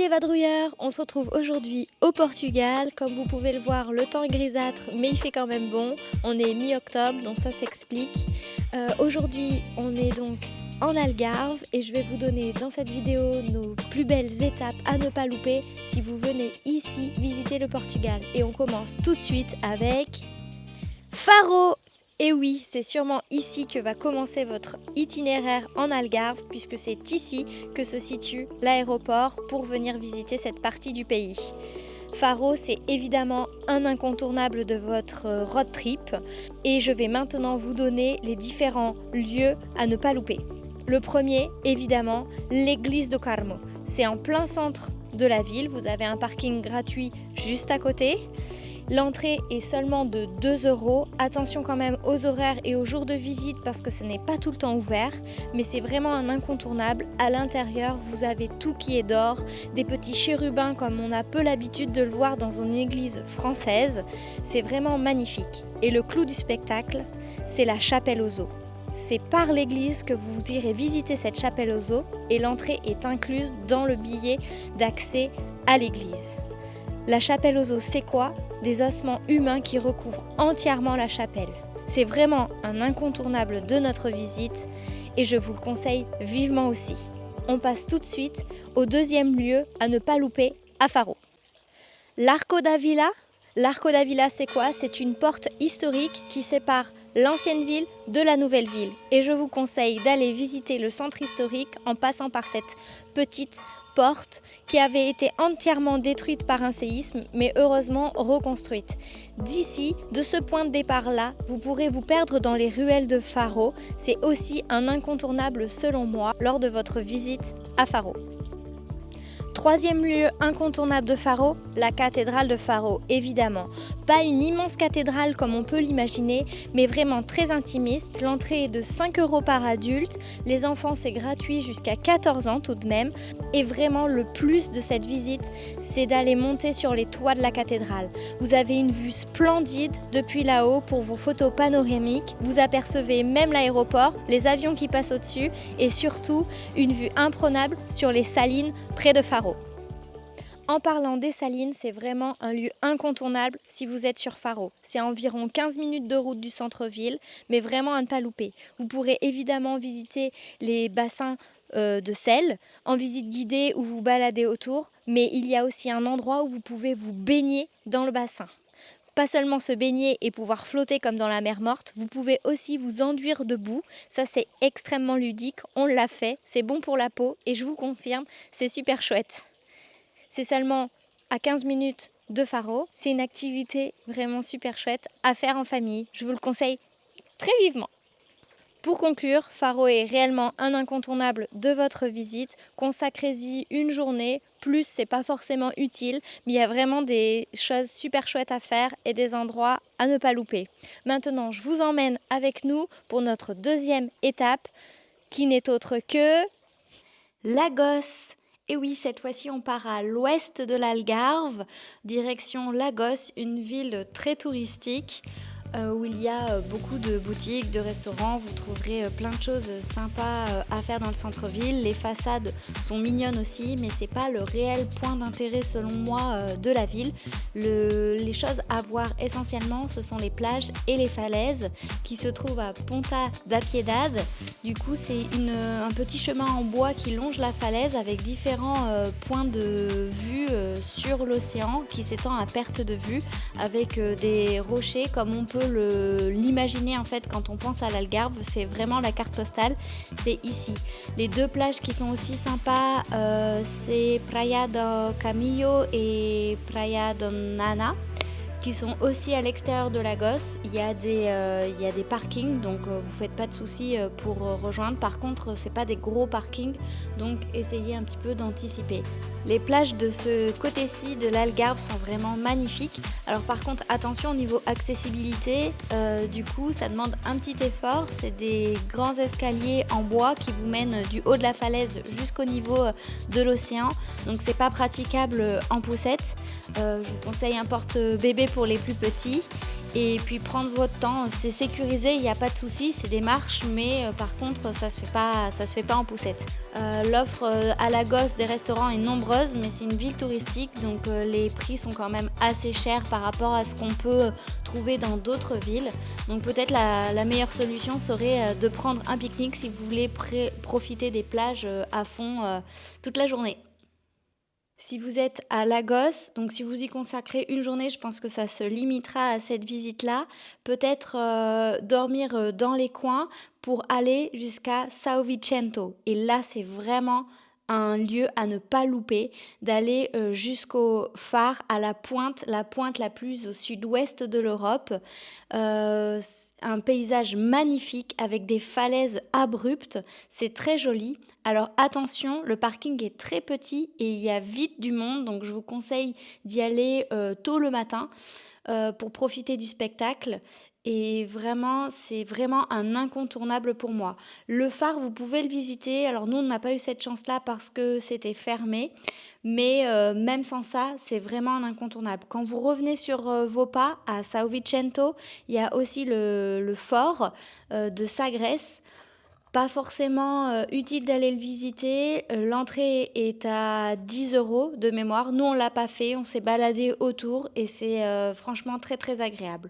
les vadrouilleurs, on se retrouve aujourd'hui au Portugal. Comme vous pouvez le voir, le temps est grisâtre, mais il fait quand même bon. On est mi-octobre, donc ça s'explique. Aujourd'hui, on est donc en Algarve et je vais vous donner dans cette vidéo nos plus belles étapes à ne pas louper si vous venez ici visiter le Portugal. Et on commence tout de suite avec Faro. Et oui, c'est sûrement ici que va commencer votre itinéraire en Algarve, puisque c'est ici que se situe l'aéroport pour venir visiter cette partie du pays. Faro, c'est évidemment un incontournable de votre road trip et je vais maintenant vous donner les différents lieux à ne pas louper. Le premier, évidemment, l'église do Carmo. C'est en plein centre de la ville, vous avez un parking gratuit juste à côté. L'entrée est seulement de 2 €. Attention quand même aux horaires et aux jours de visite parce que ce n'est pas tout le temps ouvert, mais c'est vraiment un incontournable. À l'intérieur, vous avez tout qui est d'or, des petits chérubins comme on a peu l'habitude de le voir dans une église française. C'est vraiment magnifique. Et le clou du spectacle, c'est la chapelle aux eaux. C'est par l'église que vous irez visiter cette chapelle aux eaux et l'entrée est incluse dans le billet d'accès à l'église. La chapelle aux eaux, c'est quoi ? Des ossements humains qui recouvrent entièrement la chapelle. C'est vraiment un incontournable de notre visite et je vous le conseille vivement aussi. On passe tout de suite au deuxième lieu à ne pas louper à Faro. L'Arco da Vila. L'Arco da Vila, c'est quoi ? C'est une porte historique qui sépare l'ancienne ville de la nouvelle ville. Et je vous conseille d'aller visiter le centre historique en passant par cette petite porte qui avait été entièrement détruite par un séisme, mais heureusement reconstruite. D'ici, de ce point de départ-là, vous pourrez vous perdre dans les ruelles de Faro. C'est aussi un incontournable selon moi lors de votre visite à Faro. Troisième lieu incontournable de Faro, la cathédrale de Faro, évidemment. Pas une immense cathédrale comme on peut l'imaginer, mais vraiment très intimiste. L'entrée est de 5 € par adulte. Les enfants, c'est gratuit jusqu'à 14 ans tout de même. Et vraiment, le plus de cette visite, c'est d'aller monter sur les toits de la cathédrale. Vous avez une vue splendide depuis là-haut pour vos photos panoramiques. Vous apercevez même l'aéroport, les avions qui passent au-dessus et surtout une vue imprenable sur les salines près de Faro. En parlant des salines, c'est vraiment un lieu incontournable si vous êtes sur Faro. C'est à environ 15 minutes de route du centre-ville, mais vraiment à ne pas louper. Vous pourrez évidemment visiter les bassins de sel en visite guidée ou vous balader autour, mais il y a aussi un endroit où vous pouvez vous baigner dans le bassin. Pas seulement se baigner et pouvoir flotter comme dans la mer morte, vous pouvez aussi vous enduire debout. Ça, c'est extrêmement ludique, on l'a fait, c'est bon pour la peau et je vous confirme, c'est super chouette. C'est seulement à 15 minutes de Faro. C'est une activité vraiment super chouette à faire en famille. Je vous le conseille très vivement. Pour conclure, Faro est réellement un incontournable de votre visite. Consacrez-y une journée. Plus, c'est pas forcément utile, mais il y a vraiment des choses super chouettes à faire et des endroits à ne pas louper. Maintenant, je vous emmène avec nous pour notre deuxième étape, qui n'est autre que Lagos. Et oui, cette fois-ci, on part à l'ouest de l'Algarve, direction Lagos, une ville très touristique où il y a beaucoup de boutiques, de restaurants. Vous trouverez plein de choses sympas à faire dans le centre-ville. Les façades sont mignonnes aussi, mais c'est pas le réel point d'intérêt selon moi de la ville. Les choses à voir essentiellement, ce sont les plages et les falaises qui se trouvent à Ponta da Piedade. Du coup, c'est un petit chemin en bois qui longe la falaise avec différents points de vue sur l'océan qui s'étend à perte de vue avec des rochers comme on peut l'imaginer en fait quand on pense à l'Algarve. C'est vraiment la carte postale, c'est ici. Les deux plages qui sont aussi sympas, c'est Praia do Camillo et Praia do Nana, qui sont aussi à l'extérieur de Lagos. Il y a des parkings, donc vous faites pas de soucis pour rejoindre. Par contre, c'est pas des gros parkings, donc essayez un petit peu d'anticiper. Les plages de ce côté-ci de l'Algarve sont vraiment magnifiques. Alors par contre, attention au niveau accessibilité, du coup ça demande un petit effort. C'est des grands escaliers en bois qui vous mènent du haut de la falaise jusqu'au niveau de l'océan. Donc c'est pas praticable en poussette. Je vous conseille un porte-bébé pour les plus petits. Et puis prendre votre temps, c'est sécurisé, il n'y a pas de souci, c'est des marches, mais par contre ça se fait pas en poussette. L'offre à Lagos des restaurants est nombreuse, mais c'est une ville touristique, donc les prix sont quand même assez chers par rapport à ce qu'on peut trouver dans d'autres villes. Donc peut-être la meilleure solution serait de prendre un pique-nique si vous voulez profiter des plages à fond toute la journée. Si vous êtes à Lagos, donc si vous y consacrez une journée, je pense que ça se limitera à cette visite-là. Peut-être dormir dans les coins pour aller jusqu'à São Vicento. Et là, c'est vraiment un lieu à ne pas louper, d'aller jusqu'au phare, à la pointe la plus au sud-ouest de l'Europe. Un paysage magnifique avec des falaises abruptes, c'est très joli. Alors attention, le parking est très petit et il y a vite du monde, donc je vous conseille d'y aller tôt le matin pour profiter du spectacle. Et vraiment, c'est vraiment un incontournable pour moi. Le phare, vous pouvez le visiter. Alors nous, on n'a pas eu cette chance-là parce que c'était fermé. Mais même sans ça, c'est vraiment un incontournable. Quand vous revenez sur vos pas à São Vicento, il y a aussi le fort de Sagres. Pas forcément utile d'aller le visiter. L'entrée est à 10 € de mémoire. Nous, on l'a pas fait. On s'est baladé autour et c'est franchement très très agréable.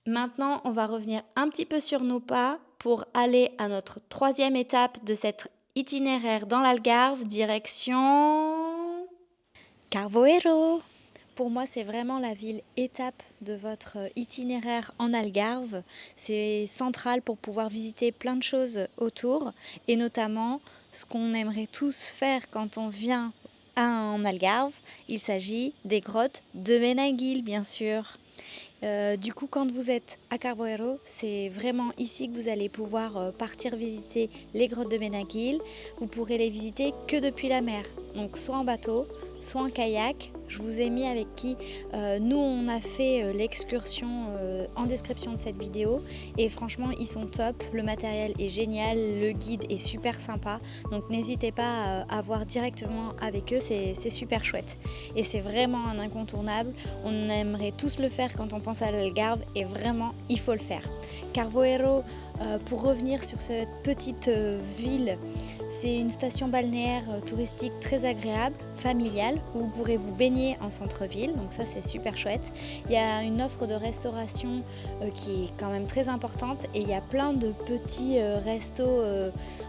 Maintenant, on va revenir un petit peu sur nos pas pour aller à notre troisième étape de cet itinéraire dans l'Algarve, direction Carvoeiro. Pour moi, c'est vraiment la ville étape de votre itinéraire en Algarve. C'est central pour pouvoir visiter plein de choses autour et notamment ce qu'on aimerait tous faire quand on vient en Algarve. Il s'agit des grottes de Benaguil, bien sûr. Du coup, quand vous êtes à Carvoeiro, c'est vraiment ici que vous allez pouvoir partir visiter les grottes de Benaguil. Vous pourrez les visiter que depuis la mer, donc soit en bateau, soit en kayak. Je vous ai mis avec qui nous on a fait l'excursion en description de cette vidéo et franchement ils sont top, le matériel est génial, le guide est super sympa, donc n'hésitez pas à voir directement avec eux, c'est super chouette et c'est vraiment un incontournable. On aimerait tous le faire quand on pense à l'Algarve et vraiment il faut le faire. Carvoeiro, pour revenir sur cette petite ville, c'est une station balnéaire touristique très agréable, familiale, où vous pourrez vous baigner en centre-ville, donc ça c'est super chouette. Il y a une offre de restauration qui est quand même très importante et il y a plein de petits restos,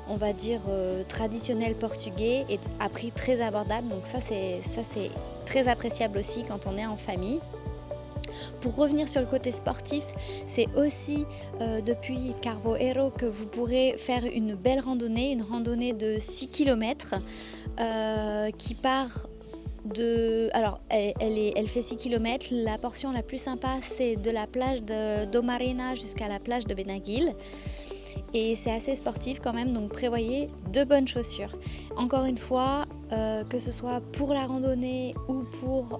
on va dire traditionnels portugais et à prix très abordable, donc ça c'est très appréciable aussi quand on est en famille. Pour revenir sur le côté sportif, c'est aussi depuis Carvoeiro que vous pourrez faire une belle randonnée, une randonnée de 6 km qui part de... Alors, elle fait 6 km. La portion la plus sympa, c'est de la plage de Domarena jusqu'à la plage de Benaguil. Et c'est assez sportif quand même, donc prévoyez de bonnes chaussures. Encore une fois, que ce soit pour la randonnée ou pour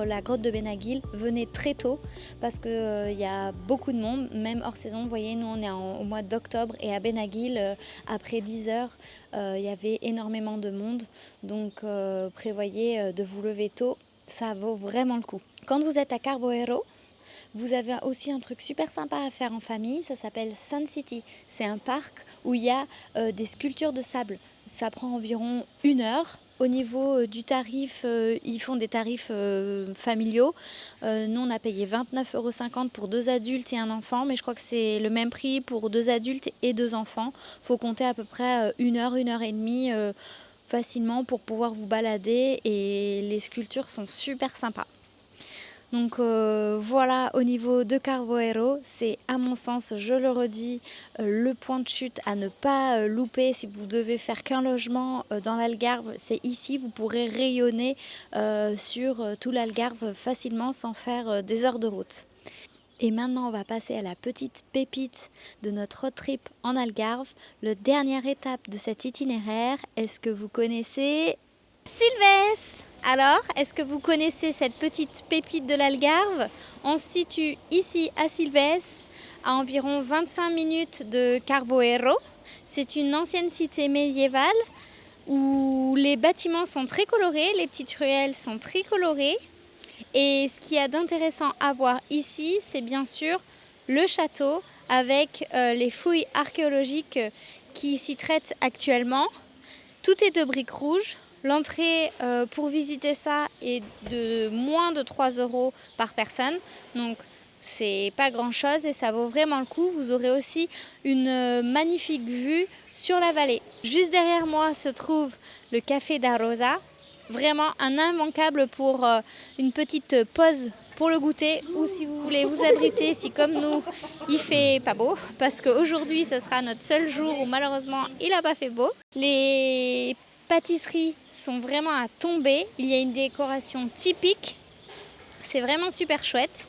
la grotte de Benaguil, venez très tôt parce qu'il y a beaucoup de monde, même hors saison. Vous voyez, nous on est au mois d'octobre et à Benaguil, après 10 heures, il y avait énormément de monde. Donc prévoyez de vous lever tôt, ça vaut vraiment le coup. Quand vous êtes à Carvoeiro, vous avez aussi un truc super sympa à faire en famille, ça s'appelle Sun City. C'est un parc où il y a des sculptures de sable. Ça prend environ 1 heure. Au niveau du tarif, ils font des tarifs familiaux. Nous, on a payé 29,50 € pour 2 adultes et un enfant, mais je crois que c'est le même prix pour 2 adultes et 2 enfants. Il faut compter à peu près 1 heure, 1 heure et demie facilement pour pouvoir vous balader et les sculptures sont super sympas. Donc voilà, au niveau de Carvoeiro, c'est à mon sens, je le redis, le point de chute à ne pas louper. Si vous devez faire qu'un logement dans l'Algarve, c'est ici, vous pourrez rayonner sur tout l'Algarve facilement sans faire des heures de route. Et maintenant, on va passer à la petite pépite de notre road trip en Algarve, la dernière étape de cet itinéraire. Est-ce que vous connaissez Silves? Alors, est-ce que vous connaissez cette petite pépite de l'Algarve? On se situe ici à Silves, à environ 25 minutes de Carvoeiro. C'est une ancienne cité médiévale où les bâtiments sont très colorés, les petites ruelles sont très colorées. Et ce qu'il y a d'intéressant à voir ici, c'est bien sûr le château avec les fouilles archéologiques qui s'y traitent actuellement. Tout est de briques rouges. L'entrée pour visiter ça est de moins de 3 € par personne. Donc c'est pas grand chose et ça vaut vraiment le coup. Vous aurez aussi une magnifique vue sur la vallée. Juste derrière moi se trouve le Café da Rosa. Vraiment un immanquable pour une petite pause pour le goûter ou si vous voulez vous abriter si comme nous il fait pas beau parce qu'aujourd'hui ce sera notre seul jour où malheureusement il n'a pas fait beau. Les pâtisseries sont vraiment à tomber, il y a une décoration typique, c'est vraiment super chouette.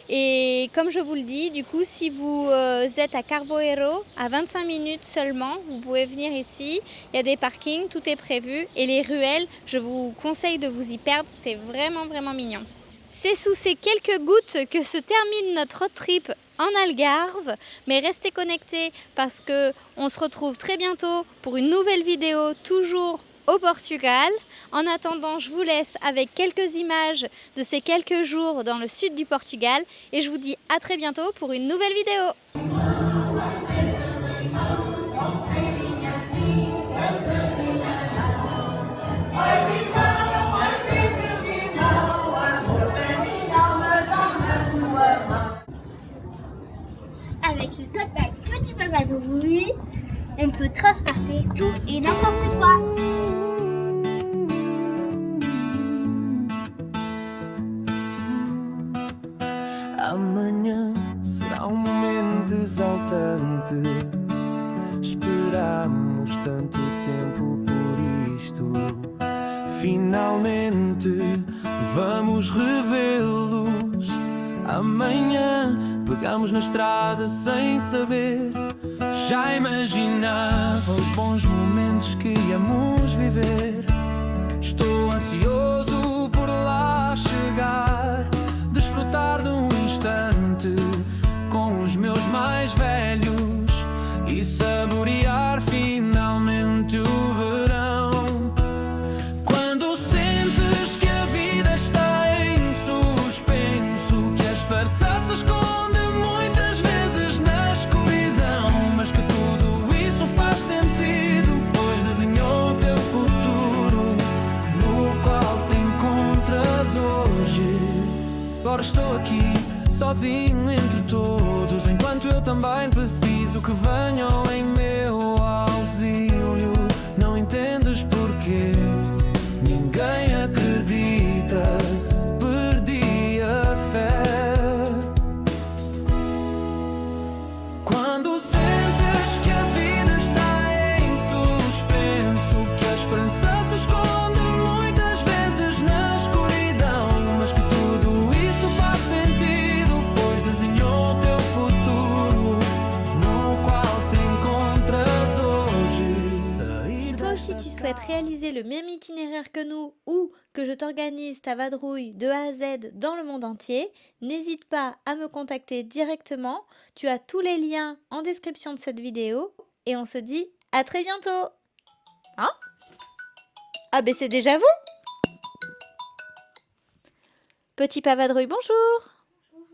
Et comme je vous le dis, du coup, si vous êtes à Carvoeiro, à 25 minutes seulement, vous pouvez venir ici. Il y a des parkings, tout est prévu. Et les ruelles, je vous conseille de vous y perdre, c'est vraiment, vraiment mignon. C'est sous ces quelques gouttes que se termine notre road trip en Algarve. Mais restez connectés parce qu'on se retrouve très bientôt pour une nouvelle vidéo, toujours au Portugal. En attendant, je vous laisse avec quelques images de ces quelques jours dans le sud du Portugal et je vous dis à très bientôt pour une nouvelle vidéo. Avec le code barre Petit Pavadrouille, on peut transporter tout et n'importe quoi. Amanhã será momento exaltante. Esperamos tanto tempo por isto. Finalmente vamos revê-los. Amanhã pegamos na estrada sem saber. Já imaginava os bons momentos que íamos viver. Estou ansioso por lá chegar, desfrutar de um instante com os meus mais velhos e saborear finalmente o verão. Quando sentes que a vida está em suspenso, que a esperança se esconde muitas vezes na escuridão, mas que tudo isso faz sentido, pois desenhou o teu futuro, no qual te encontras hoje. Agora estou aqui, sozinho entre todos, enquanto eu também preciso que venham em meu auxílio. Não entendes porquê? Ninguém acredita, perdi a fé. Quando sentes que a vida está em suspenso, que a esperança se esconde muitas vezes na escuridão, mas que tudo isso faz sentido, pois desenhou o teu futuro, no qual te encontras hoje. Si toi aussi tu souhaites réaliser le même itinéraire que nous ou que je t'organise ta vadrouille de A à Z dans le monde entier, n'hésite pas à me contacter directement. Tu as tous les liens en description de cette vidéo et on se dit à très bientôt. Hein? Ah ben c'est déjà vous? Petit Pavadrouille, bonjour!